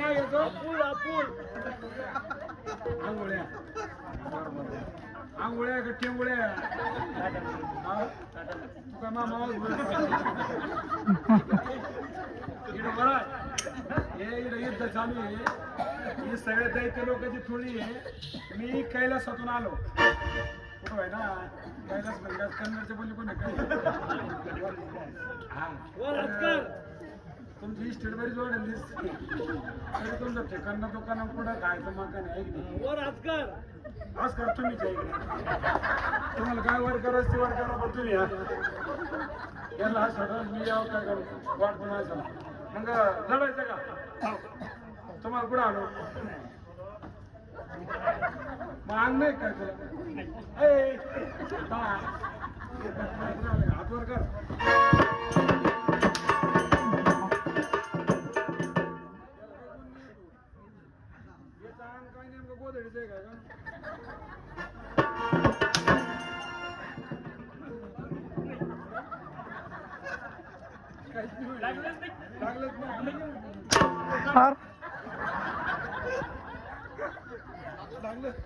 नाव येतो आंघोळ्या आंघोळ्या का टेंगोळ्या तुका मामा इकडं बरा हे इकडं युद्ध चालू आहे ही सगळ्या दैत्य लोकांची थोडी आहे मी कैलासातून आलो कुठं आहे ना कैलास म्हणजे कन्नडचे बोलले कोणी काय हा तुमची स्टेट बरीच वाढेल दिसते तरी तुमचं ठिकाण दुकान कुठं खायचं मग नाही आज कर तुम्हीच आहे तुम्हाला काय वर करायचं ते वर करा पण तुम्ही याला हा सगळं मी यावं काय करू वाट बनायचं मग लढायचं का तुम्हाला कुठं आलो मग अंग नाही काय तुला हात वर कर काय नेमकं गोधडीचं आहे काय लागलंच नाही लागलं